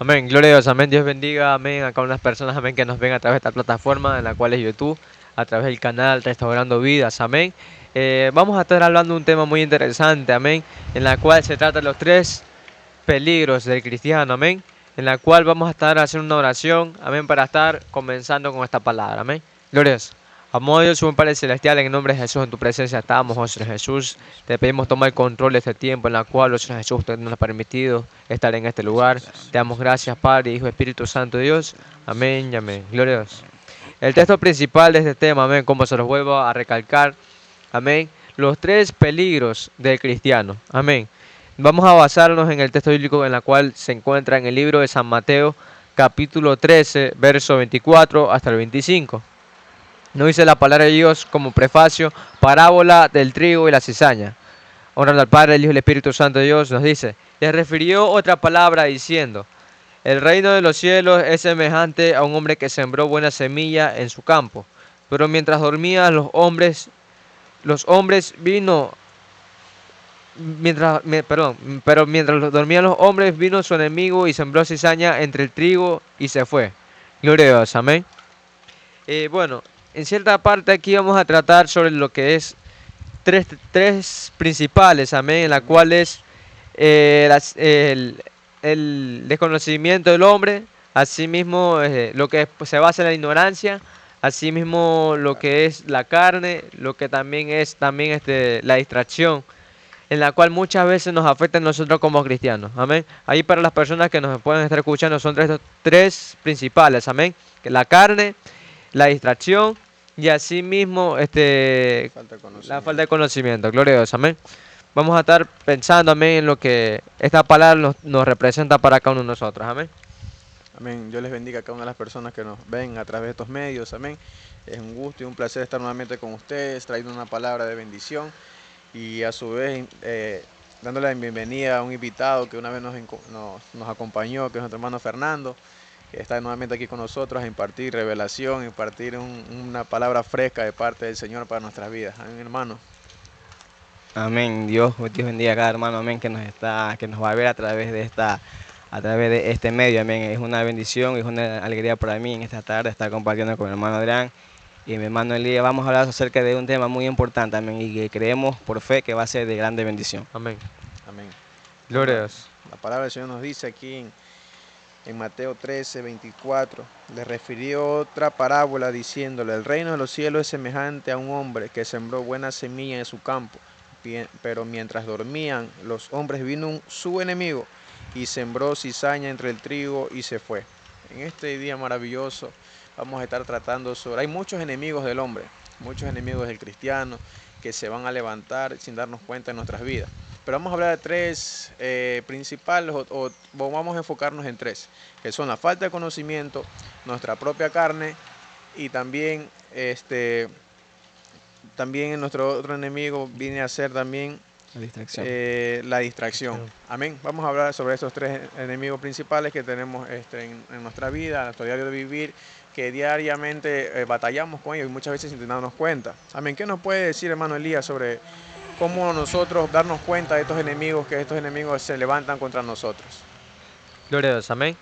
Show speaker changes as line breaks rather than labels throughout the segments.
Amén, gloria a Dios, amén, Dios bendiga, amén, a cada una de las personas, amén, que nos ven a través de esta plataforma en la cual es YouTube, a través del canal Restaurando Vidas, amén. Vamos a estar hablando de un tema muy interesante, amén, en la cual se trata de los tres peligros del cristiano, amén, en la cual vamos a estar haciendo una oración, amén, para estar comenzando con esta palabra, amén. Gloria a Dios. Amor de Dios, un Padre Celestial, en el nombre de Jesús, en tu presencia estamos, oh Señor Jesús. Te pedimos tomar el control de este tiempo en la cual, oh Señor Jesús, usted nos ha permitido estar en este lugar. Te damos gracias, Padre, Hijo, Espíritu Santo de Dios. Amén y amén. Gloria a Dios. El texto principal de este tema, amén, como se los vuelvo a recalcar, amén, los tres peligros del cristiano, amén. Vamos a basarnos en el texto bíblico en la cual se encuentra en el libro de San Mateo, capítulo 13, verso 24 hasta el 25. Nos dice la palabra de Dios como prefacio, parábola del trigo y la cizaña. Honrando al Padre, el Hijo y el Espíritu Santo de Dios, nos dice, le refirió otra palabra diciendo, el reino de los cielos es semejante a un hombre que sembró buena semilla en su campo, pero mientras dormían los hombres vino, pero mientras dormían los hombres vino su enemigo y sembró cizaña entre el trigo y se fue. Gloria a Dios, amén. Bueno, en cierta parte aquí vamos a tratar sobre lo que es tres principales, amén, en la cual es el desconocimiento del hombre, asimismo lo que se basa en la ignorancia, asimismo lo que es la carne, lo que también es la distracción, en la cual muchas veces nos afecta a nosotros como cristianos, amén. Ahí para las personas que nos pueden estar escuchando son tres principales, amén, que la carne, la distracción y asimismo la falta de conocimiento. Gloria a Dios, amén. Vamos a estar pensando, amén, en lo que esta palabra nos representa para cada uno de nosotros, amén.
Amén. Dios les bendiga a cada una de las personas que nos ven a través de estos medios. Amén. Es un gusto y un placer estar nuevamente con ustedes, trayendo una palabra de bendición y a su vez dándole la bienvenida a un invitado que una vez nos acompañó, que es nuestro hermano Fernando, que está nuevamente aquí con nosotros a impartir revelación, impartir una palabra fresca de parte del Señor para nuestras vidas. Amén, hermano.
Amén. Dios bendiga a cada hermano, amén, que nos va a ver a través de este medio, amén. Es una bendición, es una alegría para mí en esta tarde estar compartiendo con mi hermano Adrián y mi hermano Elías. Vamos a hablar acerca de un tema muy importante, amén, y que creemos por fe que va a ser de grande bendición.
Amén.
Amén.
Gloria a Dios.
La palabra del Señor nos dice aquí en Mateo 13, 24, le refirió otra parábola diciéndole, el reino de los cielos es semejante a un hombre que sembró buena semilla en su campo, pero mientras dormían los hombres vino su enemigo y sembró cizaña entre el trigo y se fue. En este día maravilloso vamos a estar tratando sobre, hay muchos enemigos del hombre, muchos enemigos del cristiano que se van a levantar sin darnos cuenta en nuestras vidas. Pero vamos a hablar de tres principales o vamos a enfocarnos en tres, que son la falta de conocimiento, nuestra propia carne y también también nuestro otro enemigo viene a ser también la distracción. Amén. Vamos a hablar sobre estos tres enemigos principales que tenemos en nuestra vida, en nuestro diario de vivir, que diariamente batallamos con ellos y muchas veces sin darnos cuenta. Amén. ¿Qué nos puede decir, hermano Elías, sobre cómo nosotros darnos cuenta de estos enemigos, que estos enemigos se levantan contra nosotros?
Gloria a Dios, amén.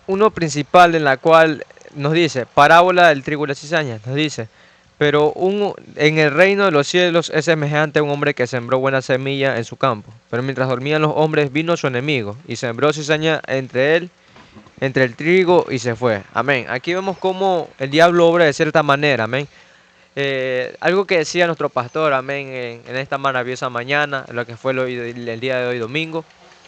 Uno principal en la cual nos dice, parábola del trigo y la cizaña, nos dice, pero en el reino de los cielos es semejante a un hombre que sembró buena semilla en su campo. Pero mientras dormían los hombres vino su enemigo y sembró cizaña entre el trigo y se fue. Amén. Aquí vemos cómo el diablo obra de cierta manera. Amén. Algo que decía nuestro pastor, amén, en esta maravillosa mañana, en lo que fue el día de hoy domingo,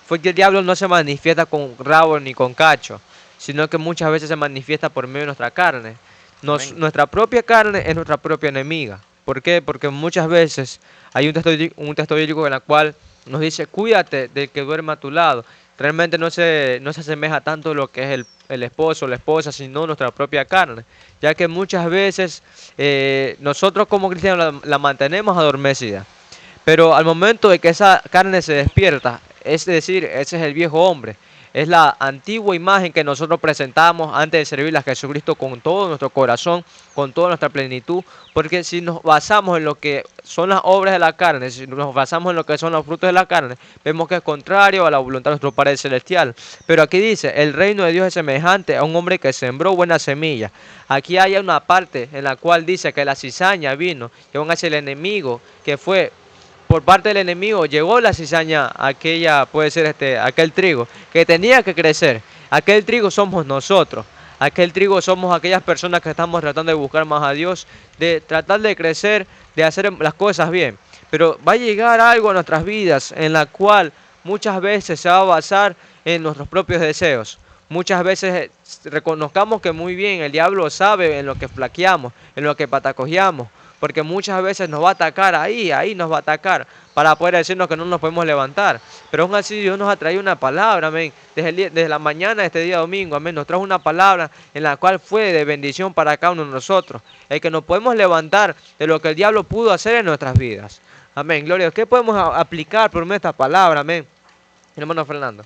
fue que el diablo no se manifiesta con rabo ni con cacho, sino que muchas veces se manifiesta por medio de nuestra carne. Nuestra propia carne es nuestra propia enemiga. ¿Por qué? Porque muchas veces hay un texto bíblico en el cual nos dice, cuídate del que duerme a tu lado. Realmente no se asemeja tanto a lo que es el esposo o la esposa, sino nuestra propia carne. Ya que muchas veces nosotros como cristianos la mantenemos adormecida. Pero al momento de que esa carne se despierta, es decir, ese es el viejo hombre, Es la antigua imagen que nosotros presentamos antes de servirle a Jesucristo con todo nuestro corazón, con toda nuestra plenitud, porque si nos basamos en lo que son las obras de la carne, si nos basamos en lo que son los frutos de la carne, vemos que es contrario a la voluntad de nuestro Padre Celestial. Pero aquí dice, el reino de Dios es semejante a un hombre que sembró buena semilla. Aquí hay una parte en la cual dice que la cizaña vino, y aún así el enemigo, que fue por parte del enemigo, llegó la cizaña, aquella, puede ser aquel trigo, que tenía que crecer. Aquel trigo somos nosotros. Aquel trigo somos aquellas personas que estamos tratando de buscar más a Dios, de tratar de crecer, de hacer las cosas bien. Pero va a llegar algo a nuestras vidas en la cual muchas veces se va a basar en nuestros propios deseos. Muchas veces reconozcamos que muy bien el diablo sabe en lo que flaqueamos, en lo que patacojeamos, porque muchas veces nos va a atacar ahí nos va a atacar, para poder decirnos que no nos podemos levantar. Pero aún así Dios nos ha traído una palabra, amén, desde la mañana de este día domingo, amén, nos trajo una palabra en la cual fue de bendición para cada uno de nosotros, el que nos podemos levantar de lo que el diablo pudo hacer en nuestras vidas. Amén, gloria a Dios. ¿Qué podemos aplicar por medio de esta palabra, amén? Hermano Fernando.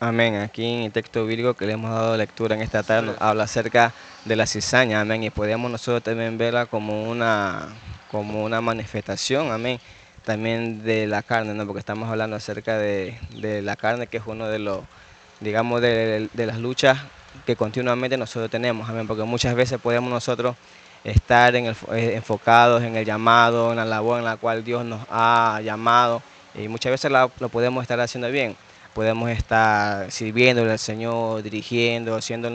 Amén. Aquí en el texto bíblico que le hemos dado lectura en esta tarde nos habla acerca de la cizaña, amén, y podemos nosotros también verla como una manifestación, amén, también de la carne, ¿no? Porque estamos hablando acerca de la carne, que es uno de los, digamos, de las luchas que continuamente nosotros tenemos, amén, porque muchas veces podemos nosotros estar enfocados en el llamado, en la labor en la cual Dios nos ha llamado, y muchas veces lo podemos estar haciendo bien. Podemos estar sirviéndole al Señor, dirigiendo, haciendo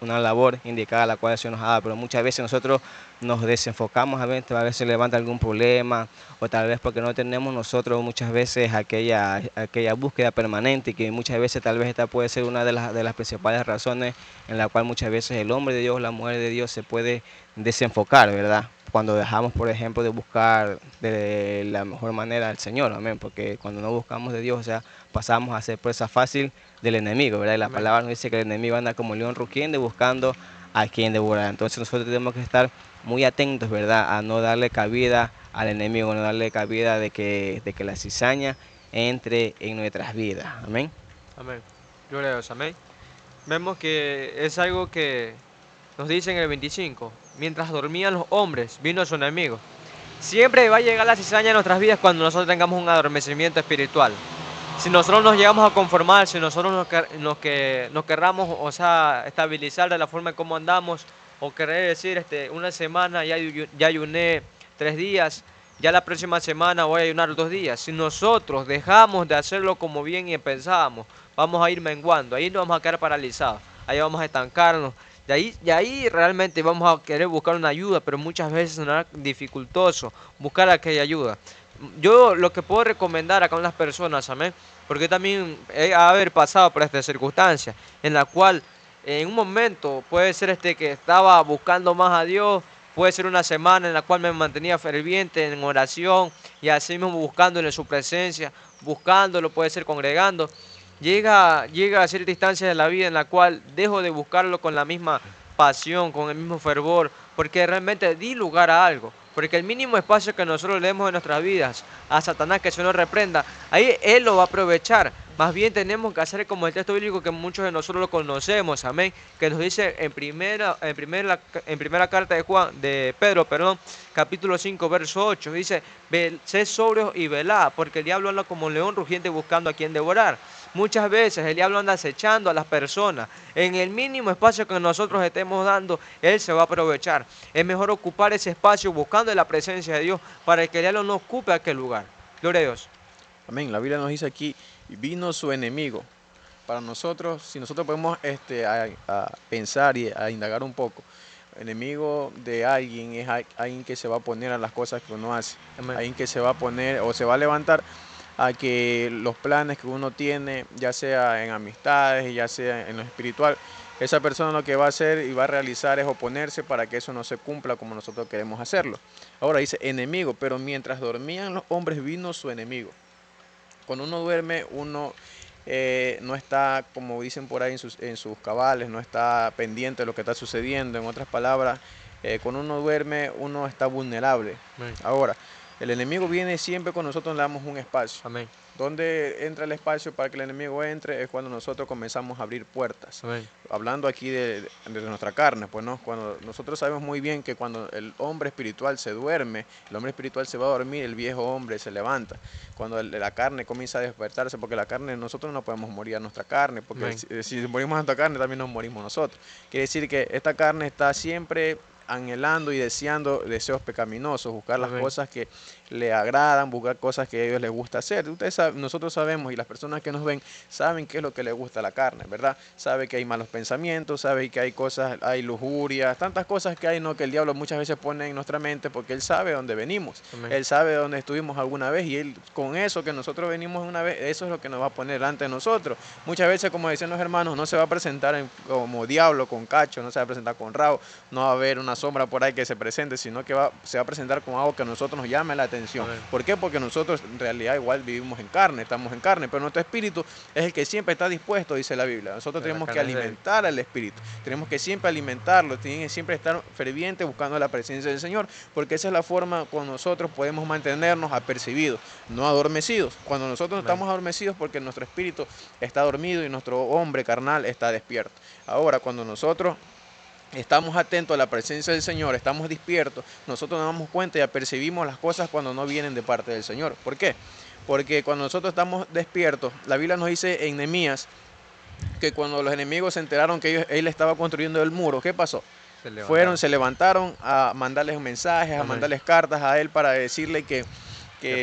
una labor indicada a la cual el Señor nos ha dado, pero muchas veces nosotros nos desenfocamos, a veces se levanta algún problema, o tal vez porque no tenemos nosotros muchas veces aquella búsqueda permanente, que muchas veces tal vez esta puede ser una de las principales razones en la cual muchas veces el hombre de Dios, la mujer de Dios se puede desenfocar, ¿verdad? Cuando dejamos, por ejemplo, de buscar de la mejor manera al Señor, amén, porque cuando no buscamos de Dios, o sea, pasamos a ser presa fácil del enemigo, ¿verdad? Y la palabra nos dice que el enemigo anda como león rugiente buscando a quien devorar. Entonces nosotros tenemos que estar muy atentos, ¿verdad? A no darle cabida al enemigo, no darle cabida de que la cizaña entre en nuestras vidas. Amén.
Amén. Gloria a Dios, amén. Vemos que es algo que nos dice en el 25. Mientras dormían los hombres, vino su enemigo. Siempre va a llegar la cizaña en nuestras vidas cuando nosotros tengamos un adormecimiento espiritual. Si nosotros nos llegamos a conformar, si nosotros nos querramos, o sea, estabilizar de la forma en cómo andamos, o querer decir, una semana ya ayuné 3 días, ya la próxima semana voy a ayunar 2 días. Si nosotros dejamos de hacerlo como bien y pensábamos, vamos a ir menguando, ahí nos vamos a quedar paralizados, ahí vamos a estancarnos. De ahí realmente vamos a querer buscar una ayuda, pero muchas veces será dificultoso buscar aquella ayuda. Yo lo que puedo recomendar a unas personas, amén, porque también he haber pasado por esta circunstancia, en la cual en un momento puede ser que estaba buscando más a Dios, puede ser una semana en la cual me mantenía ferviente en oración y así mismo buscándole su presencia, buscándolo, puede ser congregando. Llega a cierta instancia de la vida en la cual dejo de buscarlo con la misma pasión, con el mismo fervor, porque realmente di lugar a algo. Porque el mínimo espacio que nosotros le demos en nuestras vidas a Satanás, que se nos reprenda, ahí él lo va a aprovechar. Más bien tenemos que hacer como el texto bíblico que muchos de nosotros lo conocemos, amén, que nos dice en primera carta de Pedro, perdón, capítulo 5, verso 8, dice, sed sobrios y velad, porque el diablo anda como un león rugiente buscando a quien devorar. Muchas veces el diablo anda acechando a las personas. En el mínimo espacio que nosotros estemos dando, él se va a aprovechar. Es mejor ocupar ese espacio buscando la presencia de Dios para que el diablo no ocupe aquel lugar. Gloria a Dios.
Amén. La Biblia nos dice aquí, vino su enemigo. Para nosotros, si nosotros podemos a pensar y a indagar un poco, enemigo de alguien es alguien que se va a poner a las cosas que uno hace.
Amén.
Alguien que se va a poner o se va a levantar a que los planes que uno tiene, ya sea en amistades, ya sea en lo espiritual, esa persona lo que va a hacer y va a realizar es oponerse para que eso no se cumpla como nosotros queremos hacerlo. Ahora dice enemigo, pero mientras dormían los hombres vino su enemigo. Cuando uno duerme, uno no está, como dicen por ahí, en sus cabales, no está pendiente de lo que está sucediendo. En otras palabras, cuando uno duerme, uno está vulnerable.
Amén.
Ahora, El enemigo viene siempre cuando nosotros le damos un espacio.
Amén.
¿Dónde entra el espacio para que el enemigo entre? Es cuando nosotros comenzamos a abrir puertas.
Amén.
Hablando aquí de nuestra carne, pues no, cuando nosotros sabemos muy bien que cuando el hombre espiritual se duerme, el hombre espiritual se va a dormir, el viejo hombre se levanta. Cuando la carne comienza a despertarse, porque la carne, nosotros no podemos morir a nuestra carne, porque
Amén.
si morimos a nuestra carne, también nos morimos nosotros. Quiere decir que esta carne está siempre anhelando y deseando deseos pecaminosos, buscar las
Amén.
cosas que le agradan, buscar cosas que a ellos les gusta hacer. Ustedes saben, nosotros sabemos y las personas que nos ven saben qué es lo que les gusta a la carne, ¿verdad? Sabe que hay malos pensamientos, sabe que hay cosas, hay lujurias, tantas cosas que hay, ¿no? Que el diablo muchas veces pone en nuestra mente porque él sabe dónde venimos,
Amén.
él sabe dónde estuvimos alguna vez y él con eso que nosotros venimos una vez, eso es lo que nos va a poner delante de nosotros. Muchas veces, como decían los hermanos, no se va a presentar como diablo, con cacho, no se va a presentar con rabo, no va a haber una sombra por ahí que se presente, sino que se va a presentar con algo que a nosotros nos llame la atención.
Amén.
¿Por qué? Porque nosotros en realidad igual vivimos en carne, estamos en carne, pero nuestro espíritu es el que siempre está dispuesto, dice la Biblia. Nosotros
Pero la
tenemos que
carne es débil.
alimentar al espíritu, tenemos que siempre alimentarlo, tienen que siempre estar fervientes buscando la presencia del Señor, porque esa es la forma con nosotros podemos mantenernos apercibidos, no adormecidos. Cuando nosotros
Amén.
estamos adormecidos porque nuestro espíritu está dormido y nuestro hombre carnal está despierto. Ahora, cuando nosotros estamos atentos a la presencia del Señor, estamos despiertos, nosotros nos damos cuenta y apercibimos las cosas cuando no vienen de parte del Señor. ¿Por qué? Porque cuando nosotros estamos despiertos, la Biblia nos dice en Nehemías que cuando los enemigos se enteraron que él estaba construyendo el muro, ¿qué pasó? Se levantaron a mandarles mensajes, a
Amén.
mandarles cartas a él para decirle que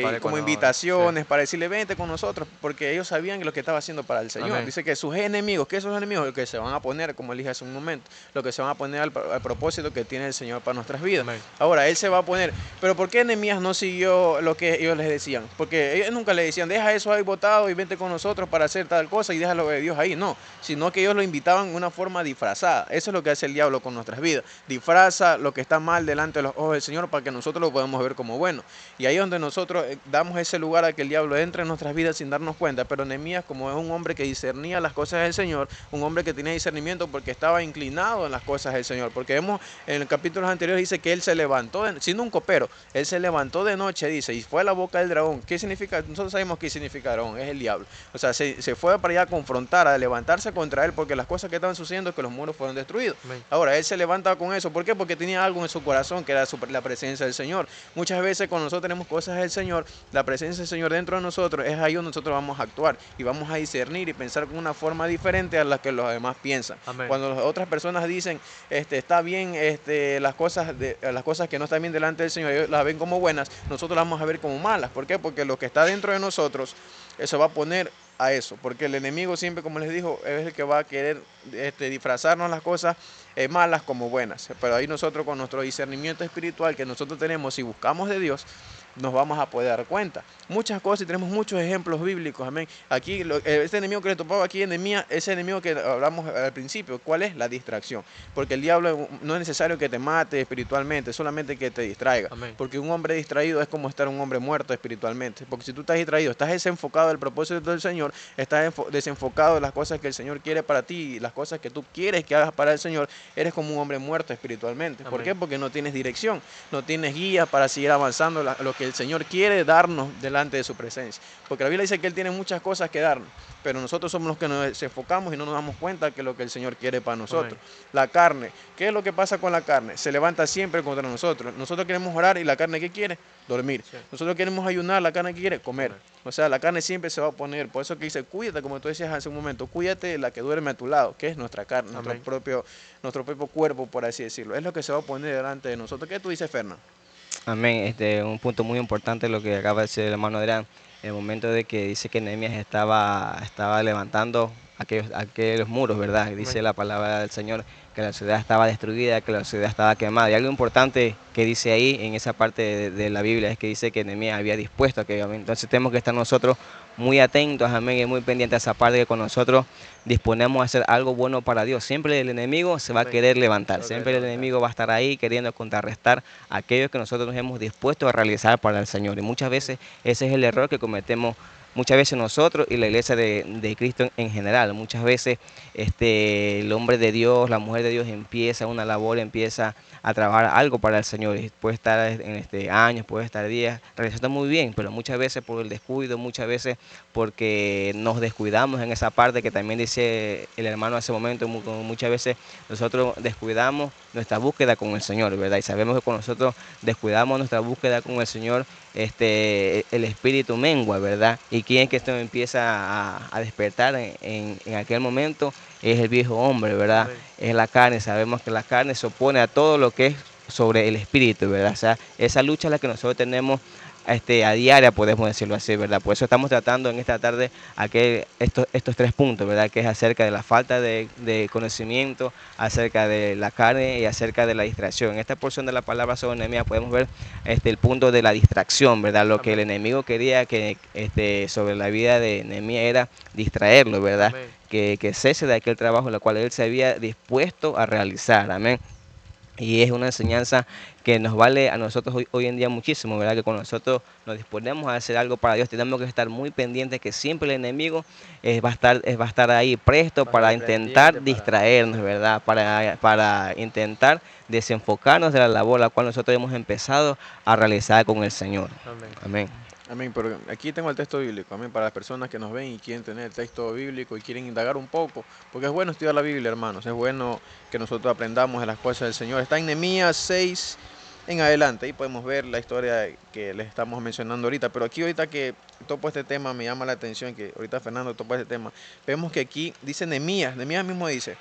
pare
como
con la obra,
invitaciones, para decirle vente con nosotros, porque ellos sabían que lo que estaba haciendo para el Señor.
Amén.
Dice que sus enemigos, ¿qué son los enemigos? Los que se van a poner, como él dije hace un momento, lo que se van a poner al propósito que tiene el Señor para nuestras vidas.
Amén.
Ahora, él se va a poner, pero ¿por qué Nehemías no siguió lo que ellos les decían? Porque ellos nunca le decían, deja eso ahí botado y vente con nosotros para hacer tal cosa y déjalo de Dios ahí. No, sino que ellos lo invitaban de una forma disfrazada. Eso es lo que hace el diablo con nuestras vidas. Disfraza lo que está mal delante de los ojos del Señor para que nosotros lo podamos ver como bueno. Y ahí es donde nosotros damos ese lugar a que el diablo entre en nuestras vidas sin darnos cuenta. Pero Nehemías, como es un hombre que discernía las cosas del Señor, un hombre que tenía discernimiento porque estaba inclinado en las cosas del Señor. Porque vemos en el capítulo anterior dice que él se levantó, siendo un copero, él se levantó de noche, dice, y fue a la boca del dragón. ¿Qué significa? Nosotros sabemos qué significa dragón, es el diablo. O sea, se fue para allá a confrontar, a levantarse contra él, porque las cosas que estaban sucediendo es que los muros fueron destruidos.
Amén.
Ahora, él se levanta con eso. ¿Por qué? Porque tenía algo en su corazón que era la presencia del Señor. Muchas veces cuando nosotros tenemos cosas del Señor, la presencia del Señor dentro de nosotros, es ahí donde nosotros vamos a actuar y vamos a discernir y pensar con una forma diferente a la que los demás piensan.
Amén.
Cuando las otras personas dicen, está bien, las cosas que no están bien delante del Señor, ellos las ven como buenas, nosotros las vamos a ver como malas. ¿Por qué? Porque lo que está dentro de nosotros, eso va a poner a eso, porque el enemigo siempre, como les digo, es el que va a querer disfrazarnos las cosas malas como buenas. Pero ahí nosotros con nuestro discernimiento espiritual que nosotros tenemos, si buscamos de Dios, nos vamos a poder dar cuenta. Muchas cosas y tenemos muchos ejemplos bíblicos, amén. Aquí, este enemigo que le topaba aquí en Nehemías, ese enemigo que hablamos al principio, ¿cuál es? La distracción. Porque el diablo no es necesario que te mate espiritualmente, solamente que te distraiga.
Amén.
Porque un hombre distraído es como estar un hombre muerto espiritualmente. Porque si tú estás distraído, estás desenfocado del propósito del Señor, estás desenfocado de las cosas que el Señor quiere para ti y las cosas que tú quieres que hagas para el Señor, eres como un hombre muerto espiritualmente. ¿Por
Amén.
qué? Porque no tienes dirección, no tienes guía para seguir avanzando lo que el Señor quiere darnos delante de su presencia. Porque la Biblia dice que Él tiene muchas cosas que darnos, pero nosotros somos los que nos enfocamos y no nos damos cuenta que es lo que el Señor quiere para nosotros.
Amén.
La carne, ¿qué es lo que pasa con la carne? Se levanta siempre contra nosotros. Nosotros queremos orar y la carne, ¿qué quiere? Dormir.
Sí.
Nosotros queremos ayunar, la carne, ¿qué quiere? Comer.
Comer.
O sea, la carne siempre se va a oponer. Por eso que dice, cuídate, como tú decías hace un momento, cuídate de la que duerme a tu lado, que es nuestra carne, nuestro
Amén.
propio cuerpo, por así decirlo. Es lo que se va a poner delante de nosotros. ¿Qué tú dices, Fernando?
Amén. Un punto muy importante lo que acaba de decir el hermano Adrián, en el momento de que dice que Nehemías estaba levantando aquellos muros, ¿verdad? Y dice
Amén.
la palabra del Señor que la ciudad estaba destruida, que la ciudad estaba quemada. Y algo importante que dice ahí en esa parte de la Biblia es que dice que Nehemías había dispuesto aquello. Entonces tenemos que estar nosotros muy atentos, amén, y muy pendientes a esa parte que con nosotros disponemos a hacer algo bueno para Dios. Siempre el enemigo se va a
Amén.
querer levantar,
Se va a
siempre
querer
el
levantar.
enemigo va a estar ahí queriendo contrarrestar aquello que nosotros nos hemos dispuesto a realizar para el Señor. Y muchas veces ese es el error que cometemos muchas veces nosotros y la iglesia de Cristo en general. Muchas veces el hombre de Dios, la mujer de Dios empieza una labor, empieza a trabajar algo para el Señor. Y puede estar en años, puede estar días, realizando muy bien, pero muchas veces por el descuido, muchas veces porque nos descuidamos en esa parte que también dice el hermano hace un momento, muchas veces nosotros descuidamos nuestra búsqueda con el Señor, ¿verdad? Y sabemos que cuando nosotros descuidamos nuestra búsqueda con el Señor, el espíritu mengua, ¿verdad? Y quién es que esto empieza a despertar en aquel momento es el viejo hombre, ¿verdad?
Amén.
Es la carne, sabemos que la carne se opone a todo lo que es sobre el espíritu, ¿verdad? O sea, esa lucha es la que nosotros tenemos a diaria, podemos decirlo así, ¿verdad? Por eso estamos tratando en esta tarde estos 3 puntos, ¿verdad? Que es acerca de la falta de conocimiento, acerca de la carne y acerca de la distracción. En esta porción de la palabra sobre Nehemías podemos ver el punto de la distracción, ¿verdad? Lo que el
Amén.
enemigo quería que sobre la vida de Nehemías era distraerlo, ¿verdad?
Amén.
Que cese de aquel trabajo en el cual él se había dispuesto a realizar, amén. Y es una enseñanza que nos vale a nosotros hoy en día muchísimo, ¿verdad? Que cuando nosotros nos disponemos a hacer algo para Dios, tenemos que estar muy pendientes que siempre el enemigo va a estar ahí presto
Va a
para
estar
intentar
pendiente para...
distraernos, ¿verdad? Para intentar desenfocarnos de la labor la cual nosotros hemos empezado a realizar con el Señor.
Amén.
Amén.
Amén, pero aquí tengo el texto bíblico, amén, para las personas que nos ven y quieren tener el texto bíblico y quieren indagar un poco, porque es bueno estudiar la Biblia, hermanos, es bueno que nosotros aprendamos de las cosas del Señor. Está en Nehemías 6 en adelante, ahí podemos ver la historia que les estamos mencionando ahorita, pero aquí ahorita que topo este tema, me llama la atención que ahorita Fernando topa este tema, vemos que aquí dice Nehemías mismo dice,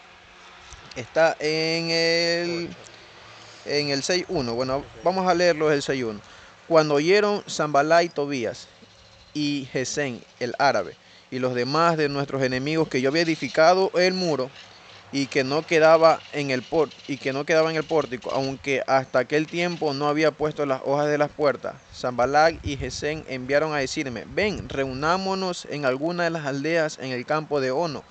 está en el 6.1, bueno, vamos a leerlo el 6.1. Cuando oyeron Zambalá y Tobías y Gesén el árabe y los demás de nuestros enemigos que yo había edificado el muro y que no quedaba en el pórtico, aunque hasta aquel tiempo no había puesto las hojas de las puertas, Zambalat y Gesén enviaron a decirme: ven, reunámonos en alguna de las aldeas en el campo de Ono.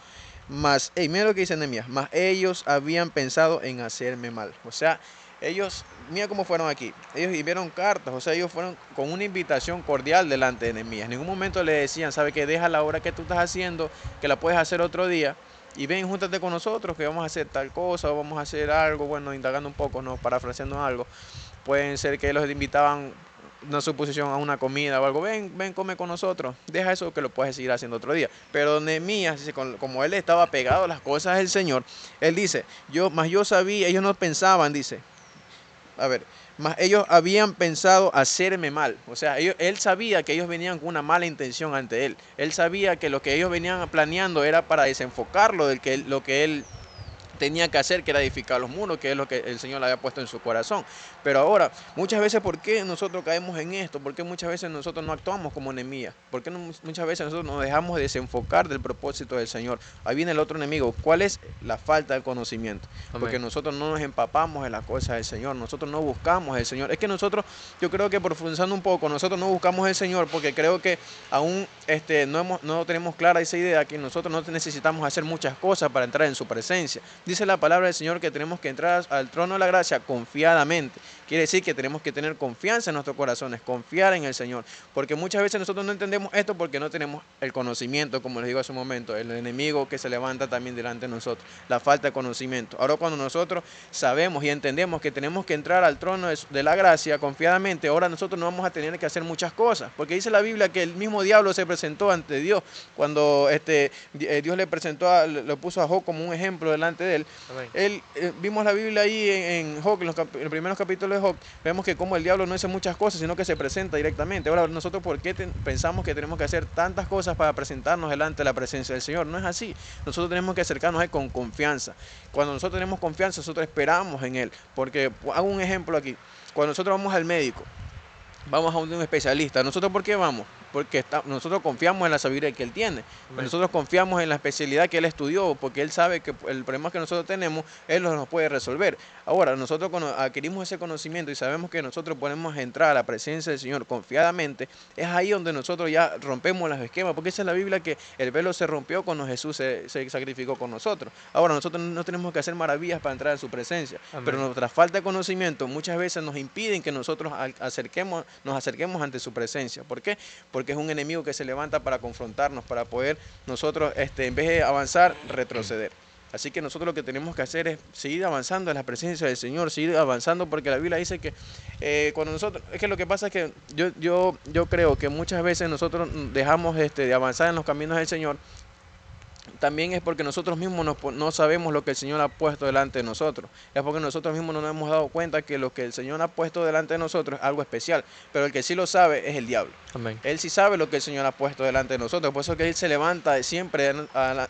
Mas, mira lo que dice Nehemías, mas ellos habían pensado en hacerme mal. O sea, ellos, mira cómo fueron aquí. Ellos enviaron cartas, o sea, ellos fueron con una invitación cordial delante de Nehemías. En ningún momento le decían, sabe que deja la obra que tú estás haciendo, que la puedes hacer otro día, y ven, júntate con nosotros, que vamos a hacer tal cosa, o vamos a hacer algo, bueno, indagando un poco, no parafraseando algo. Pueden ser que ellos invitaban una suposición a una comida o algo, ven, come con nosotros, deja eso que lo puedes seguir haciendo otro día. Pero Nehemías, como él estaba pegado a las cosas del Señor, él dice, yo sabía, ellos no pensaban, dice, a ver, mas ellos habían pensado hacerme mal. O sea, él sabía que ellos venían con una mala intención ante él. Él sabía que lo que ellos venían planeando era para desenfocarlo de lo que él tenía que hacer, que era edificar los muros, que es lo que el Señor le había puesto en su corazón. Pero ahora, muchas veces, ¿por qué nosotros caemos en esto? ¿Por qué muchas veces nosotros no actuamos como Nehemías? ¿Por qué muchas veces nosotros nos dejamos desenfocar del propósito del Señor? Ahí viene el otro enemigo. ¿Cuál es la falta de conocimiento? Porque
Amén.
nosotros no nos empapamos en las cosas del Señor, nosotros no buscamos el Señor. Es que nosotros, yo creo que profundizando un poco, nosotros no buscamos el Señor porque creo que aún no tenemos clara esa idea que nosotros no necesitamos hacer muchas cosas para entrar en su presencia. Dice la palabra del Señor que tenemos que entrar al trono de la gracia confiadamente. Quiere decir que tenemos que tener confianza en nuestros corazones, confiar en el Señor. Porque muchas veces nosotros no entendemos esto porque no tenemos el conocimiento, como les digo hace un momento, el enemigo que se levanta también delante de nosotros, la falta de conocimiento. Ahora cuando nosotros sabemos y entendemos que tenemos que entrar al trono de la gracia confiadamente, ahora nosotros no vamos a tener que hacer muchas cosas. Porque dice la Biblia que el mismo diablo se presentó ante Dios cuando Dios lo puso a Job como un ejemplo delante de él.
Amén.
Vimos la Biblia ahí en Job, en los primeros capítulos de Job, vemos que como el diablo no hace muchas cosas, sino que se presenta directamente. Ahora, nosotros, ¿por qué pensamos que tenemos que hacer tantas cosas para presentarnos delante de la presencia del Señor? No es así. Nosotros tenemos que acercarnos a Él con confianza. Cuando nosotros tenemos confianza, nosotros esperamos en Él. Porque, hago un ejemplo aquí, cuando nosotros vamos al médico, vamos a un especialista, ¿nosotros por qué vamos? Porque nosotros confiamos en la sabiduría que él tiene.
Amén.
Nosotros confiamos en la especialidad que él estudió, porque él sabe que el problema que nosotros tenemos, él nos puede resolver. Ahora, nosotros cuando adquirimos ese conocimiento y sabemos que nosotros podemos entrar a la presencia del Señor confiadamente, es ahí donde nosotros ya rompemos los esquemas, porque esa es la Biblia que el velo se rompió cuando Jesús se sacrificó con nosotros. Ahora, nosotros no tenemos que hacer maravillas para entrar a su presencia,
Amén.
pero nuestra falta de conocimiento muchas veces nos impiden que nosotros nos acerquemos ante su presencia. ¿Por qué? Porque porque es un enemigo que se levanta para confrontarnos, para poder nosotros, en vez de avanzar, retroceder. Así que nosotros lo que tenemos que hacer es seguir avanzando en la presencia del Señor, seguir avanzando, porque la Biblia dice que cuando nosotros, es que lo que pasa es que yo creo que muchas veces nosotros dejamos de avanzar en los caminos del Señor. También es porque nosotros mismos no sabemos lo que el Señor ha puesto delante de nosotros. Es porque nosotros mismos no nos hemos dado cuenta que lo que el Señor ha puesto delante de nosotros es algo especial. Pero el que sí lo sabe es el diablo.
Amén.
Él sí sabe lo que el Señor ha puesto delante de nosotros. Por eso que Él se levanta siempre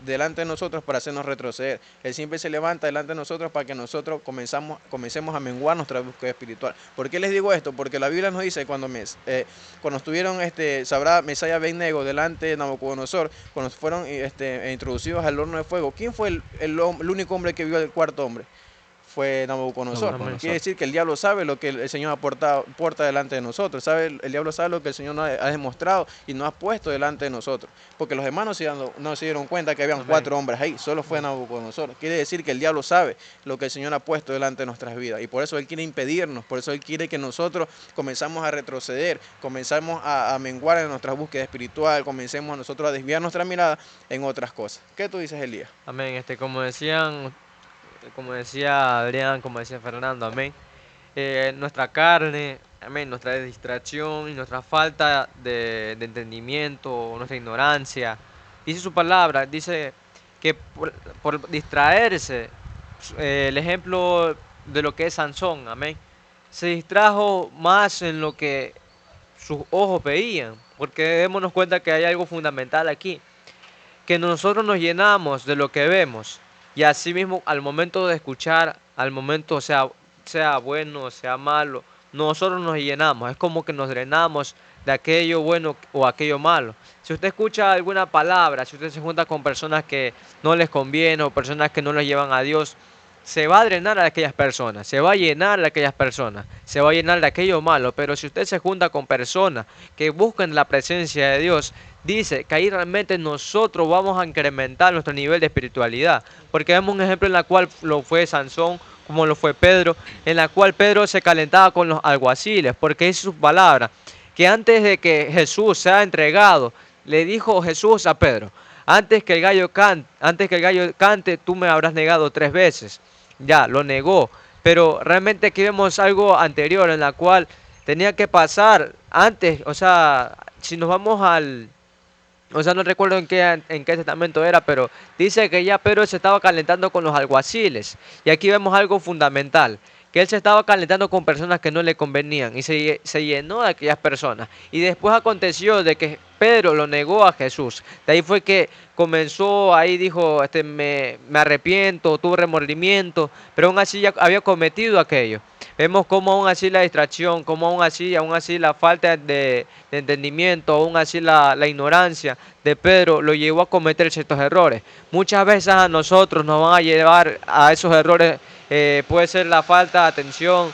delante de nosotros para hacernos retroceder. Él siempre se levanta delante de nosotros para que nosotros comencemos a menguar nuestra búsqueda espiritual. ¿Por qué les digo esto? Porque la Biblia nos dice cuando estuvieron Sabrá, Mesaya y Abednego delante de Nabucodonosor, cuando fueron introducidos al horno de fuego, ¿quién fue el único hombre que vio el cuarto hombre? Fue Nabucodonosor. Quiere decir que el diablo sabe lo que el Señor porta delante de nosotros. El diablo sabe lo que el Señor nos ha demostrado y nos ha puesto delante de nosotros. Porque los hermanos no se dieron cuenta que habían 4 hombres ahí, solo fue Nabucodonosor. Quiere decir que el diablo sabe lo que el Señor ha puesto delante de nuestras vidas. Y por eso Él quiere impedirnos, por eso Él quiere que nosotros comenzamos a retroceder, comenzamos a menguar en nuestra búsqueda espiritual, comencemos nosotros a desviar nuestra mirada en otras cosas. ¿Qué tú dices, Elías?
Amén. Como decía Adrián, como decía Fernando, amén. Nuestra carne, amén, nuestra distracción y nuestra falta de entendimiento, nuestra ignorancia. Dice su palabra, dice que por distraerse, el ejemplo de lo que es Sansón, amén, se distrajo más en lo que sus ojos veían, porque démonos cuenta que hay algo fundamental aquí, que nosotros nos llenamos de lo que vemos y así mismo al momento de escuchar, al momento sea bueno, sea malo, nosotros nos llenamos, es como que nos drenamos de aquello bueno o aquello malo. Si usted escucha alguna palabra, si usted se junta con personas que no les conviene o personas que no les llevan a Dios, se va a drenar a aquellas personas, se va a llenar de aquellas personas, se va a llenar de aquello malo, pero si usted se junta con personas que buscan la presencia de Dios, dice que ahí realmente nosotros vamos a incrementar nuestro nivel de espiritualidad, porque vemos un ejemplo en la cual lo fue Sansón, como lo fue Pedro, en la cual Pedro se calentaba con los alguaciles, porque es su palabra, que antes de que Jesús sea entregado, le dijo Jesús a Pedro, antes que el gallo cante, tú me habrás negado 3 veces. Ya, lo negó. Pero realmente aquí vemos algo anterior en la cual tenía que pasar antes, o sea, si nos vamos o sea, no recuerdo en qué testamento era, pero dice que ya Pedro se estaba calentando con los alguaciles. Y aquí vemos algo fundamental, que él se estaba calentando con personas que no le convenían y se llenó de aquellas personas. Y después aconteció de que Pedro lo negó a Jesús. De ahí fue que comenzó, ahí dijo, me arrepiento, tuvo remordimiento, pero aún así ya había cometido aquello. Vemos cómo aún así la distracción, cómo aún así la falta de entendimiento, aún así la ignorancia de Pedro lo llevó a cometer ciertos errores. Muchas veces a nosotros nos van a llevar a esos errores, puede ser la falta de atención,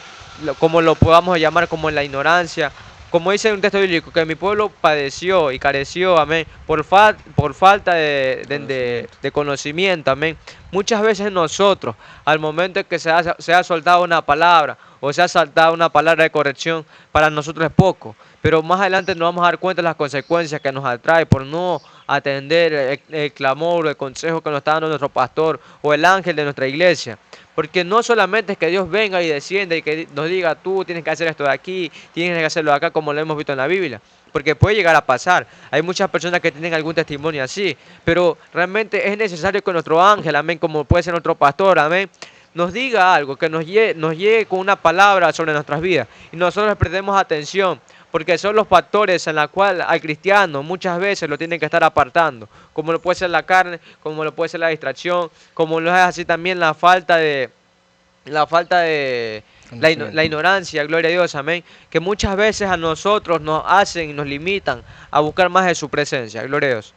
como lo podamos llamar, como la ignorancia. Como dice un texto bíblico, que mi pueblo padeció y careció, amén, por falta de conocimiento, amén. Muchas veces nosotros, al momento en que se ha soltado una palabra o se ha saltado una palabra de corrección, para nosotros es poco. Pero más adelante nos vamos a dar cuenta de las consecuencias que nos atrae por no atender el clamor o el consejo que nos está dando nuestro pastor o el ángel de nuestra iglesia. Porque no solamente es que Dios venga y descienda y que nos diga, tú tienes que hacer esto de aquí, tienes que hacerlo de acá, como lo hemos visto en la Biblia. Porque puede llegar a pasar. Hay muchas personas que tienen algún testimonio así. Pero realmente es necesario que nuestro ángel, amén, como puede ser nuestro pastor, amén, nos diga algo, que nos llegue con una palabra sobre nuestras vidas. Y nosotros le prestemos atención, porque son los factores en los cuales al cristiano muchas veces lo tienen que estar apartando, como lo puede ser la carne, como lo puede ser la distracción, como lo es así también la ignorancia, gloria a Dios, amén, que muchas veces a nosotros nos hacen y nos limitan a buscar más de su presencia, gloria a Dios.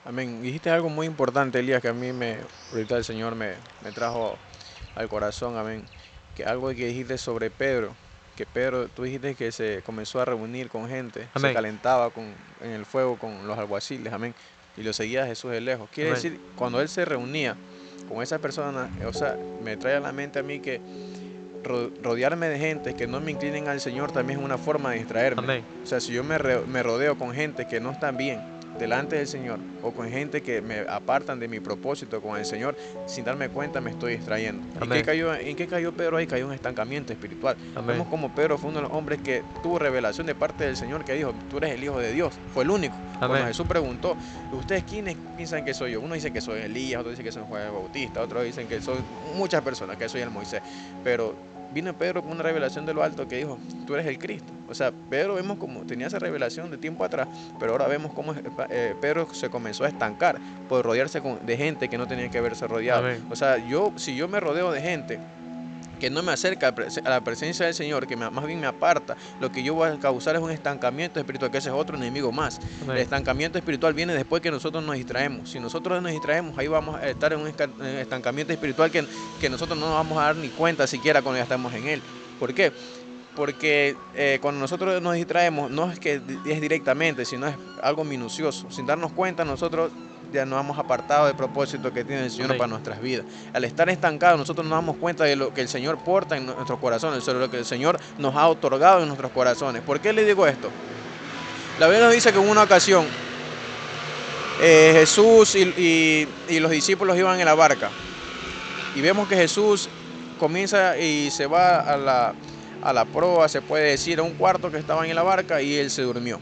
Amén. Dijiste algo muy importante, Elías, que a mí ahorita el Señor me trajo al corazón, amén. Que algo que dijiste sobre Pedro, que Pedro, tú dijiste que se comenzó a reunir con gente,
Amén.
se calentaba en el fuego con los alguaciles, amén, y lo seguía a Jesús de lejos. Quiere
Amén.
decir, cuando él se reunía con esas personas, o sea, me trae a la mente a mí que rodearme de gente que no me inclinen al Señor también es una forma de distraerme.
Amén.
O sea, si yo me rodeo con gente que no están bien delante del Señor, o con gente que me apartan de mi propósito con el Señor, sin darme cuenta me estoy distrayendo.
Amén.
¿En qué cayó Pedro ahí? Cayó en un estancamiento espiritual.
Amén.
Vemos como Pedro fue uno de los hombres que tuvo revelación de parte del Señor, que dijo: tú eres el Hijo de Dios. Fue el único. Cuando
Amén.
Jesús preguntó: ¿ustedes quiénes piensan que soy yo? Uno dice que soy Elías, otro dice que soy Juan el Bautista, otros dicen que son muchas personas, que soy el Moisés. Pero vino Pedro con una revelación de lo alto que dijo: tú eres el Cristo. O sea, Pedro vemos como tenía esa revelación de tiempo atrás, pero ahora vemos cómo Pedro se comenzó a estancar por rodearse de gente que no tenía que haberse rodeado.
Amén.
O sea, si yo me rodeo de gente que no me acerca a la presencia del Señor, que más bien me aparta, lo que yo voy a causar es un estancamiento espiritual, que ese es otro enemigo más.
Amén.
El estancamiento espiritual viene después que nosotros nos distraemos. Si nosotros nos distraemos, ahí vamos a estar en un estancamiento espiritual que nosotros no nos vamos a dar ni cuenta siquiera cuando ya estamos en él. ¿Por qué? Porque cuando nosotros nos distraemos, no es que es directamente, sino es algo minucioso. Sin darnos cuenta, nosotros ya nos hemos apartado del propósito que tiene el Señor
Amén.
para nuestras vidas. Al estar estancados, nosotros nos damos cuenta de lo que el Señor porta en nuestros corazones, sobre lo que el Señor nos ha otorgado en nuestros corazones. ¿Por qué le digo esto? La Biblia nos dice que en una ocasión Jesús y los discípulos iban en la barca, y vemos que Jesús comienza y se va a la proa, se puede decir, a un cuarto que estaba en la barca, y él se durmió.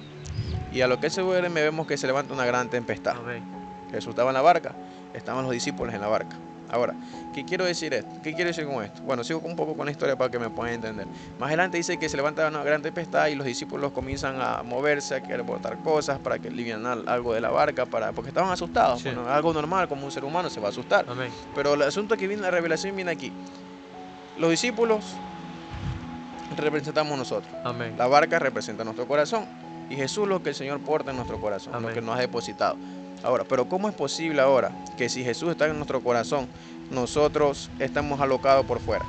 Y a lo que él se duerme vemos que se levanta una gran tempestad.
Amén.
Jesús estaba en la barca, estaban los discípulos en la barca. Ahora, ¿qué quiero decir esto? ¿Qué quiero decir con esto? Bueno, sigo un poco con la historia para que me puedan entender. Más adelante dice que se levanta una gran tempestad y los discípulos comienzan a moverse, a querer botar cosas para que alivianar algo de la barca, porque estaban asustados.
Sí.
Bueno, algo normal, como un ser humano se va a asustar.
Amén.
Pero el asunto que viene, la revelación viene aquí. Los discípulos representamos nosotros.
Amén.
La barca representa nuestro corazón. Y Jesús lo que el Señor porta en nuestro corazón,
Amén.
lo que nos ha depositado. Ahora, pero ¿cómo es posible ahora que si Jesús está en nuestro corazón, nosotros estamos alocados por fuera?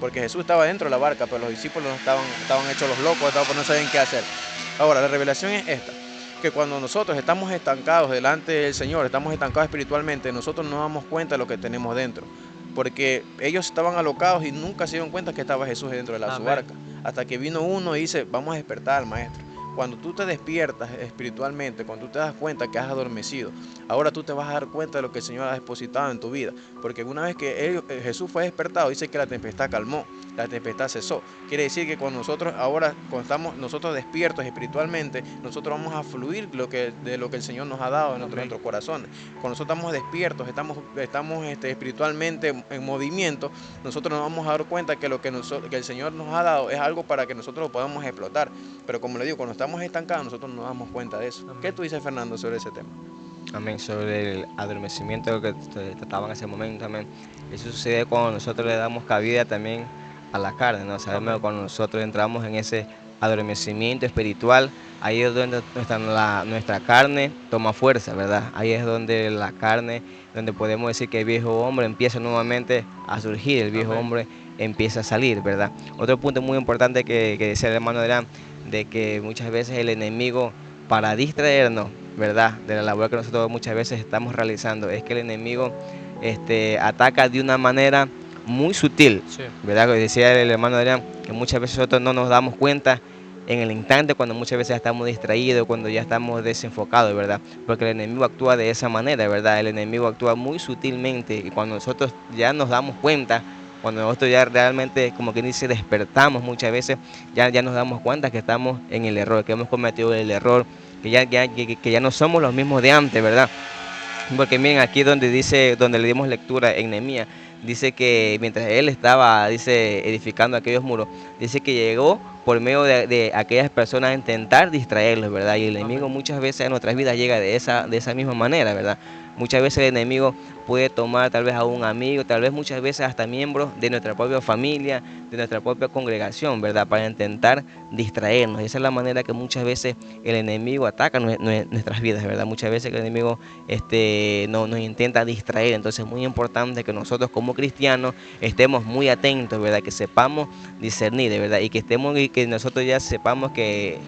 Porque Jesús estaba dentro de la barca, pero los discípulos estaban hechos los locos, no sabían qué hacer. Ahora, la revelación es esta: que cuando nosotros estamos estancados delante del Señor, estamos estancados espiritualmente, nosotros no nos damos cuenta de lo que tenemos dentro. Porque ellos estaban alocados y nunca se dieron cuenta que estaba Jesús dentro de su barca. Hasta que vino uno y dice: vamos a despertar al maestro. Cuando tú te despiertas espiritualmente, cuando tú te das cuenta que has adormecido, ahora tú te vas a dar cuenta de lo que el Señor ha depositado en tu vida. Porque una vez que Jesús fue despertado, dice que la tempestad calmó, la tempestad cesó. Quiere decir que cuando nosotros estamos nosotros despiertos espiritualmente, nosotros vamos a fluir de lo que el Señor nos ha dado en nuestros corazones. Cuando nosotros estamos despiertos, estamos espiritualmente en movimiento, nosotros nos vamos a dar cuenta que lo que el Señor nos ha dado es algo para que nosotros lo podamos explotar. Pero como le digo, cuando estamos estancados, nosotros no nos damos cuenta de eso.
Amén.
¿Qué tú dices, Fernando, sobre ese tema?
Amén. Sobre el adormecimiento que trataban en ese momento también. Eso sucede cuando nosotros le damos cabida también a la carne, ¿no? Sabemos que cuando nosotros entramos en ese adormecimiento espiritual, ahí es donde nuestra carne toma fuerza, ¿verdad? Ahí es donde la carne, donde podemos decir que el viejo hombre empieza nuevamente a surgir, el viejo
Amén.
hombre empieza a salir, ¿verdad? Otro punto muy importante que decía el hermano Adrián, de que muchas veces el enemigo, para distraernos, ¿verdad?, de la labor que nosotros muchas veces estamos realizando, es que el enemigo ataca de una manera muy sutil,
Sí.
¿verdad? Como decía el hermano Adrián, que muchas veces nosotros no nos damos cuenta en el instante, cuando muchas veces estamos distraídos, cuando ya estamos desenfocados, ¿verdad? Porque el enemigo actúa de esa manera, ¿verdad? El enemigo actúa muy sutilmente, y cuando nosotros ya nos damos cuenta, cuando nosotros ya realmente, como quien dice, despertamos muchas veces, ya nos damos cuenta que estamos en el error, que hemos cometido el error, que ya no somos los mismos de antes, ¿verdad? Porque miren, aquí donde le dimos lectura en Nehemías, dice que mientras él estaba, edificando aquellos muros, dice que llegó por medio de aquellas personas a intentar distraerlos, ¿verdad? Y el enemigo muchas veces en nuestras vidas llega de esa misma manera, ¿verdad? Muchas veces el enemigo puede tomar tal vez a un amigo, tal vez muchas veces hasta miembros de nuestra propia familia, de nuestra propia congregación, ¿verdad? Para intentar distraernos. Esa es la manera que muchas veces el enemigo ataca nuestras vidas, ¿verdad? Muchas veces el enemigo nos intenta distraer. Entonces es muy importante que nosotros como cristianos estemos muy atentos, ¿verdad? Que sepamos discernir, ¿verdad? Y que nosotros ya sepamos que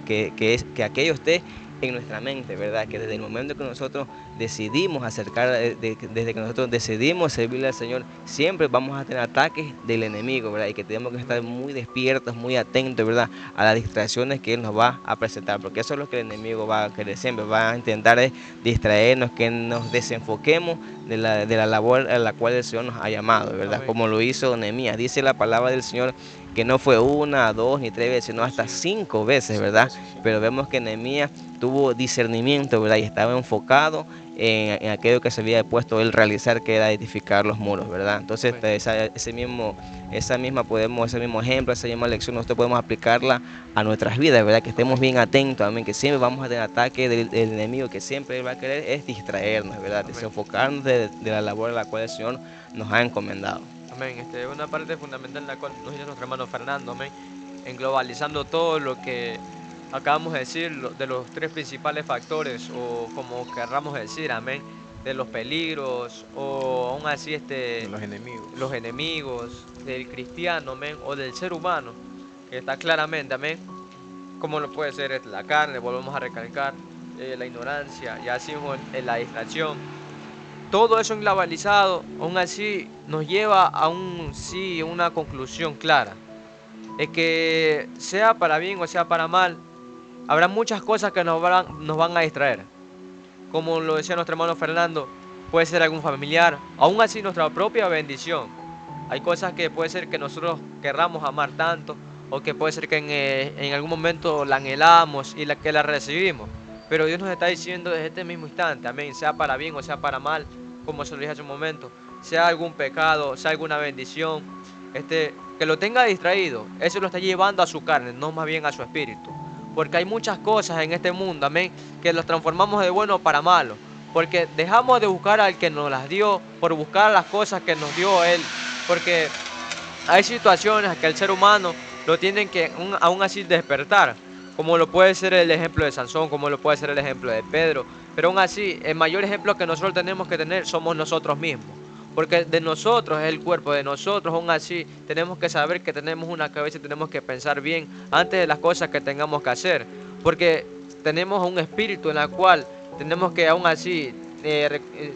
aquello esté en nuestra mente, ¿verdad? Que desde el momento que nosotros decidimos acercar, desde que nosotros decidimos servirle al Señor, siempre vamos a tener ataques del enemigo, ¿verdad? Y que tenemos que estar muy despiertos, muy atentos, ¿verdad? A las distracciones que Él nos va a presentar, porque eso es lo que el enemigo va a querer siempre, va a intentar distraernos, que nos desenfoquemos de la labor a la cual el Señor nos ha llamado, ¿verdad?
Amén.
Como lo hizo Nehemías. Dice la palabra del Señor que no fue una, dos ni tres veces, sino hasta cinco veces, ¿verdad? Pero vemos que Nehemías tuvo discernimiento, ¿verdad? Y estaba enfocado en aquello que se había puesto él realizar, que era edificar los muros, ¿verdad? Entonces, ese mismo ejemplo, esa misma lección, nosotros podemos aplicarla a nuestras vidas, ¿verdad? Que estemos bien atentos, amén, que siempre vamos a tener ataque del enemigo, que siempre va a querer es distraernos, ¿verdad?
Amén.
Desenfocarnos de la labor a la cual el Señor nos ha encomendado.
Amén. Una parte fundamental en la cual nos dice nuestro hermano Fernando, amén, en globalizando todo lo que acabamos de decir, de los tres principales factores, o como querramos decir, amén, de los peligros, o aún así los enemigos del cristiano, amén, o del ser humano, que está claramente, amén, como lo puede ser la carne, volvemos a recalcar, la ignorancia, y así mismo la distracción. Todo eso globalizado, aún así, nos lleva a una conclusión clara. Es que sea para bien o sea para mal, habrá muchas cosas que nos van a distraer. Como lo decía nuestro hermano Fernando, puede ser algún familiar, aún así nuestra propia bendición. Hay cosas que puede ser que nosotros querramos amar tanto, o que puede ser que en algún momento la anhelamos y que la recibimos. Pero Dios nos está diciendo desde este mismo instante, amén, sea para bien o sea para mal, como se lo dije hace un momento, sea algún pecado, sea alguna bendición, que lo tenga distraído, eso lo está llevando a su carne, no más bien a su espíritu. Porque hay muchas cosas en este mundo, amén, que los transformamos de bueno para malo. Porque dejamos de buscar al que nos las dio por buscar las cosas que nos dio Él. Porque hay situaciones que el ser humano lo tienen que aún así despertar. Como lo puede ser el ejemplo de Sansón, como lo puede ser el ejemplo de Pedro. Pero aún así, el mayor ejemplo que nosotros tenemos que tener somos nosotros mismos. Porque de nosotros es el cuerpo, de nosotros aún así tenemos que saber que tenemos una cabeza y tenemos que pensar bien antes de las cosas que tengamos que hacer. Porque tenemos un espíritu en el cual tenemos que aún así,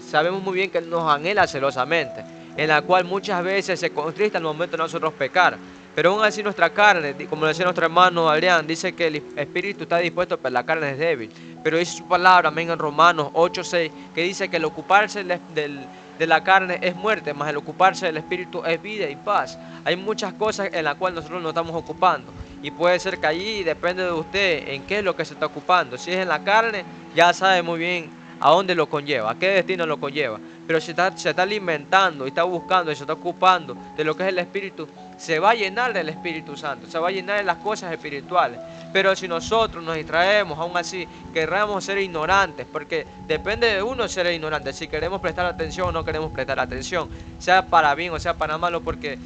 sabemos muy bien que nos anhela celosamente, en la cual muchas veces se contrista al momento de nosotros pecar. Pero aún así nuestra carne, como decía nuestro hermano Adrián, dice que el espíritu está dispuesto, pero la carne es débil. Pero dice su palabra, amén, en Romanos 8:6, que dice que el ocuparse de la carne es muerte, más el ocuparse del espíritu es vida y paz. Hay muchas cosas en las cuales nosotros nos estamos ocupando. Y puede ser que allí depende de usted en qué es lo que se está ocupando. Si es en la carne, ya sabe muy bien a dónde lo conlleva, a qué destino lo conlleva. Pero si se está alimentando y está buscando y se está ocupando de lo que es el Espíritu, se va a llenar del Espíritu Santo, se va a llenar de las cosas espirituales. Pero si nosotros nos distraemos, aún así, querramos ser ignorantes, porque depende de uno ser ignorante, si queremos prestar atención o no queremos prestar atención, sea para bien o sea para malo, porque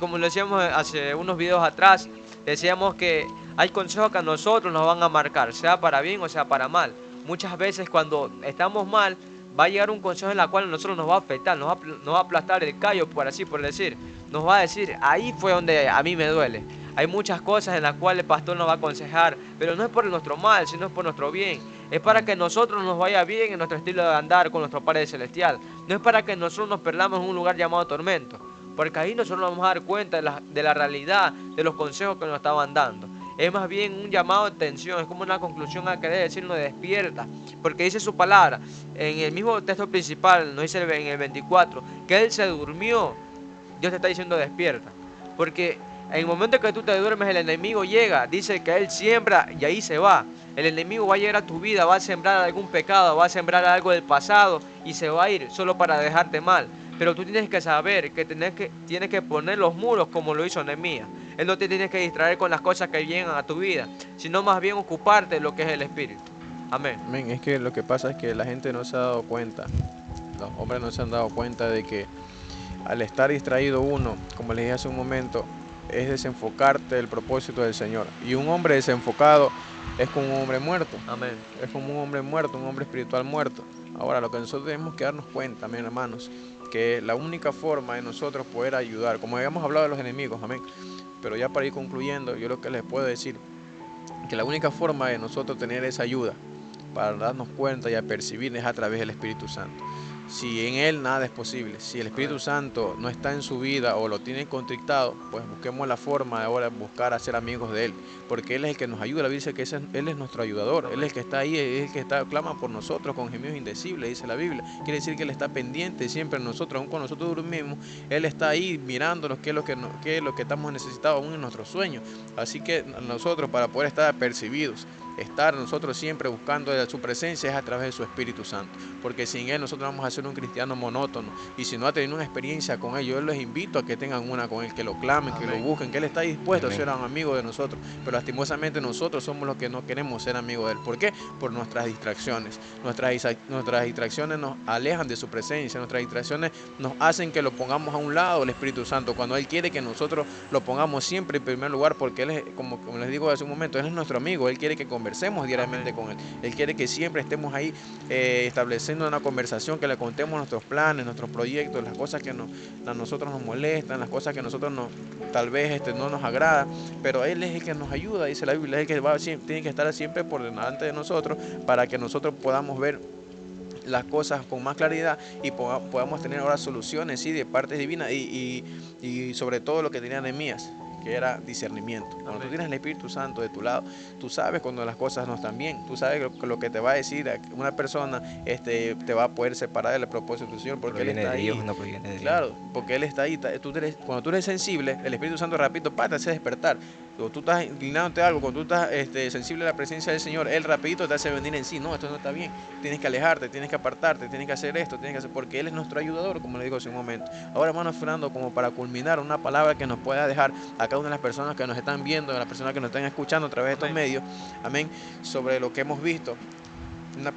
como lo decíamos hace unos videos atrás, decíamos que hay consejos que a nosotros nos van a marcar, sea para bien o sea para mal. Muchas veces cuando estamos mal, va a llegar un consejo en la cual a nosotros nos va a afectar, nos va a aplastar el callo, por decir. Nos va a decir, ahí fue donde a mí me duele. Hay muchas cosas en las cuales el pastor nos va a aconsejar, pero no es por nuestro mal, sino es por nuestro bien. Es para que nosotros nos vaya bien en nuestro estilo de andar con nuestro Padre Celestial. No es para que nosotros nos perdamos en un lugar llamado tormento, porque ahí nosotros nos vamos a dar cuenta de la realidad, de los consejos que nos estaban dando. Es más bien un llamado de atención, es como una conclusión a querer decirnos despierta, porque dice su palabra, en el mismo texto principal, nos dice en el 24, que Él se durmió. Dios te está diciendo despierta, porque en el momento que tú te duermes el enemigo llega, dice que Él siembra y ahí se va. El enemigo va a llegar a tu vida, va a sembrar algún pecado, va a sembrar algo del pasado y se va a ir solo para dejarte mal. Pero tú tienes que saber que tienes que poner los muros como lo hizo Nehemías. Él no te tienes que distraer con las cosas que llegan a tu vida, sino más bien ocuparte de lo que es el Espíritu. Amén.
Amén. Es que lo que pasa es que la gente no se ha dado cuenta, los hombres no se han dado cuenta de que al estar distraído uno, como les dije hace un momento, es desenfocarte del propósito del Señor. Y un hombre desenfocado es como un hombre muerto.
Amén.
Es como un hombre muerto, un hombre espiritual muerto. Ahora, lo que nosotros tenemos que darnos cuenta, amén, hermanos, que la única forma de nosotros poder ayudar, como habíamos hablado de los enemigos, amén, pero ya para ir concluyendo, yo lo que les puedo decir, que la única forma de nosotros tener esa ayuda para darnos cuenta y a percibir es a través del Espíritu Santo. Si en Él nada es posible, si el Espíritu Santo no está en su vida o lo tiene contrictado, pues busquemos la forma de ahora buscar a ser amigos de Él, porque Él es el que nos ayuda. La Biblia dice que Él es nuestro ayudador, Él es el que está ahí, es el que clama por nosotros con gemidos indecibles, dice la Biblia. Quiere decir que Él está pendiente siempre de nosotros, aun cuando nosotros dormimos, Él está ahí mirándonos qué es lo que estamos necesitados aún en nuestros sueños. Así que nosotros, para poder estar apercibidos, estar nosotros siempre buscando su presencia, es a través de su Espíritu Santo, porque sin Él nosotros vamos a ser un cristiano monótono, y si no ha tenido una experiencia con Él, yo les invito a que tengan una con Él, que lo clamen, que lo busquen, que Él está dispuesto a ser un amigo de nosotros, pero lastimosamente nosotros somos los que no queremos ser amigos de Él. ¿Por qué? Por nuestras distracciones. Nuestras distracciones nos alejan de su presencia, nuestras distracciones nos hacen que lo pongamos a un lado el Espíritu Santo, cuando Él quiere que nosotros lo pongamos siempre en primer lugar, porque Él es, como les digo hace un momento, Él es nuestro amigo, Él quiere que conversemos diariamente con Él. Él quiere que siempre estemos ahí estableciendo una conversación, que le contemos nuestros planes, nuestros proyectos, las cosas que a nosotros nos molestan, las cosas que a nosotros tal vez no nos agrada, pero Él es el que nos ayuda, dice la Biblia, es el que tiene que estar siempre por delante de nosotros, para que nosotros podamos ver las cosas con más claridad y podamos tener ahora soluciones, sí, de parte divina, y sobre todo lo que tenía Nehemías, que era discernimiento. Cuando tú tienes el Espíritu Santo de tu lado, tú sabes cuando las cosas no están bien, tú sabes lo que te va a decir una persona, te va a poder separar del propósito del Señor, porque Él está ahí.
Dios, no proviene de Dios.
Claro, porque Él está ahí. Cuando tú eres sensible, el Espíritu Santo rapidito te hace despertar. Cuando tú estás inclinándote a algo, cuando tú estás sensible a la presencia del Señor, Él rapidito te hace venir en sí. No, esto no está bien. Tienes que alejarte, tienes que apartarte, tienes que hacer esto, porque Él es nuestro ayudador, como le digo hace un momento. Ahora, hermano Fernando, como para culminar, una palabra que nos pueda dejar a cada una de las personas que nos están viendo, a las personas que nos están escuchando a través de estos medios, amén, sobre lo que hemos visto. Una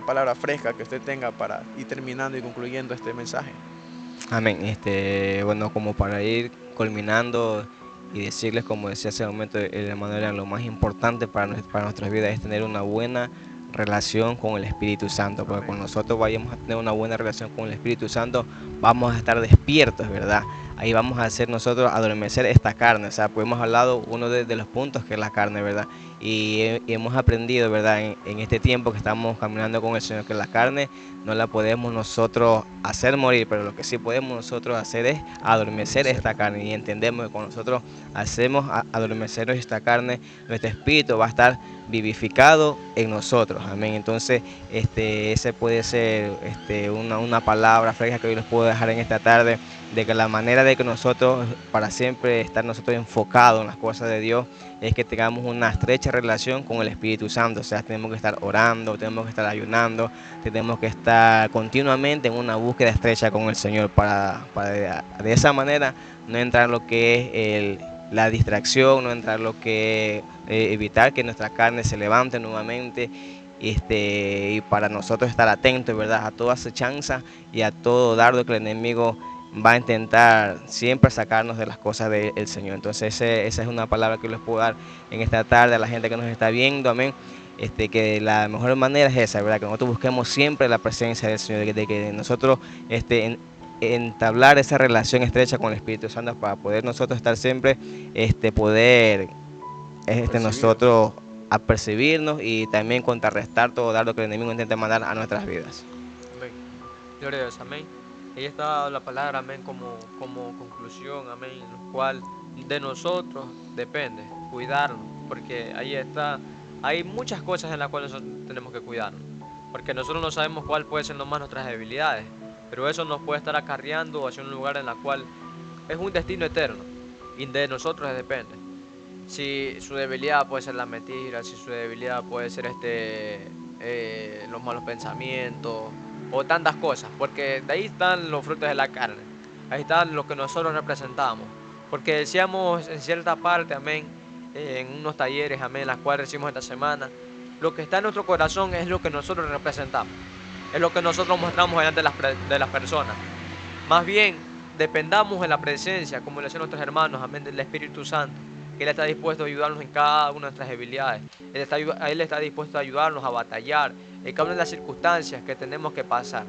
palabra fresca que usted tenga para ir terminando y concluyendo este mensaje.
Amén. Bueno, como para ir culminando y decirles, como decía hace un momento el hermano Elian, lo más importante para nuestras vidas es tener una buena relación con el Espíritu Santo, porque cuando nosotros vayamos a tener una buena relación con el Espíritu Santo, vamos a estar despiertos, ¿verdad? Ahí vamos a hacer nosotros adormecer esta carne. O sea, pues hemos hablado uno de los puntos, que es la carne, ¿verdad? Y hemos aprendido, ¿verdad? En este tiempo que estamos caminando con el Señor, que la carne no la podemos nosotros hacer morir, pero lo que sí podemos nosotros hacer es adormecer esta carne. Y entendemos que cuando nosotros hacemos adormecer esta carne, nuestro espíritu va a estar vivificado en nosotros. Amén. Entonces, ese puede ser una palabra fresca que hoy les puedo dejar en esta tarde, de que la manera de que nosotros, para siempre estar nosotros enfocados en las cosas de Dios, es que tengamos una estrecha relación con el Espíritu Santo. O sea, tenemos que estar orando, tenemos que estar ayunando, tenemos que estar continuamente en una búsqueda estrecha con el Señor, para de esa manera no entrar en lo que es la distracción, no entrar en lo que es evitar que nuestra carne se levante nuevamente, y para nosotros estar atentos, ¿verdad?, a toda acechanza y a todo dardo que el enemigo va a intentar siempre sacarnos de las cosas del Señor. Entonces esa es una palabra que les puedo dar en esta tarde a la gente que nos está viendo, amén. Que la mejor manera es esa, ¿verdad?, que nosotros busquemos siempre la presencia del Señor, de que nosotros entablar esa relación estrecha con el Espíritu Santo, para poder nosotros estar siempre, nosotros apercibirnos y también contrarrestar todo dardo que el enemigo intenta mandar a nuestras vidas.
Amén. Gloria a Dios, amén. Ahí está la palabra, amén, como conclusión, amén, en lo cual de nosotros depende cuidarnos, porque ahí está, hay muchas cosas en las cuales nosotros tenemos que cuidarnos, porque nosotros no sabemos cuál puede ser nomás nuestras debilidades, pero eso nos puede estar acarreando hacia un lugar en el cual es un destino eterno, y de nosotros depende. Si su debilidad puede ser la mentira, si su debilidad puede ser los malos pensamientos o tantas cosas, porque de ahí están los frutos de la carne, ahí están lo que nosotros representamos, porque decíamos en cierta parte, amén, en unos talleres, amén, las cuales recibimos esta semana, lo que está en nuestro corazón es lo que nosotros representamos, es lo que nosotros mostramos delante de las personas. Más bien, dependamos de la presencia, como le decían nuestros hermanos, amén, del Espíritu Santo, que Él está dispuesto a ayudarnos en cada una de nuestras debilidades. Él está dispuesto a ayudarnos a batallar en cada una de las circunstancias que tenemos que pasar.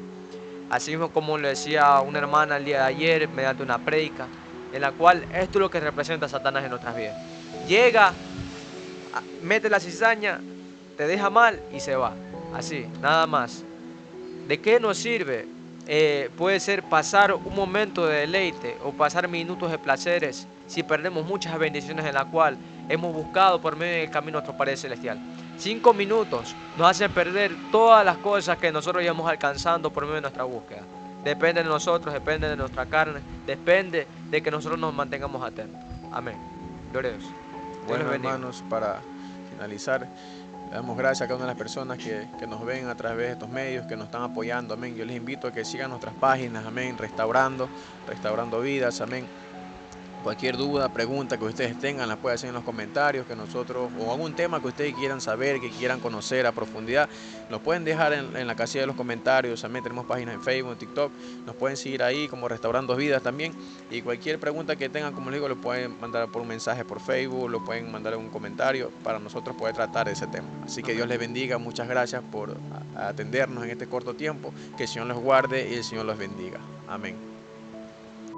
Así mismo, como le decía una hermana el día de ayer, mediante una prédica, en la cual esto es lo que representa a Satanás en nuestras vidas. Llega, mete la cizaña, te deja mal y se va. Así, nada más. ¿De qué nos sirve? Puede ser pasar un momento de deleite o pasar minutos de placeres si perdemos muchas bendiciones en la cual hemos buscado por medio del camino a nuestro Padre Celestial. 5 minutos nos hacen perder todas las cosas que nosotros íbamos alcanzando por medio de nuestra búsqueda. Depende de nosotros, depende de nuestra carne, depende de que nosotros nos mantengamos atentos. Amén. Gloria a Dios. Dios
Bueno,
los bendiga.
hermanos, para finalizar, le damos gracias a cada una de las personas que nos ven a través de estos medios, que nos están apoyando, amén. Yo les invito a que sigan nuestras páginas, amén, restaurando vidas, amén. Cualquier duda, pregunta que ustedes tengan, la pueden hacer en los comentarios, que nosotros, o algún tema que ustedes quieran saber, que quieran conocer a profundidad, nos pueden dejar en la casilla de los comentarios. También tenemos páginas en Facebook, en TikTok, nos pueden seguir ahí como Restaurando Vidas también. Y cualquier pregunta que tengan, como les digo, lo pueden mandar por un mensaje por Facebook, lo pueden mandar en un comentario para nosotros poder tratar ese tema. Así que Dios les bendiga, muchas gracias por atendernos en este corto tiempo, que el Señor los guarde y el Señor los bendiga. Amén.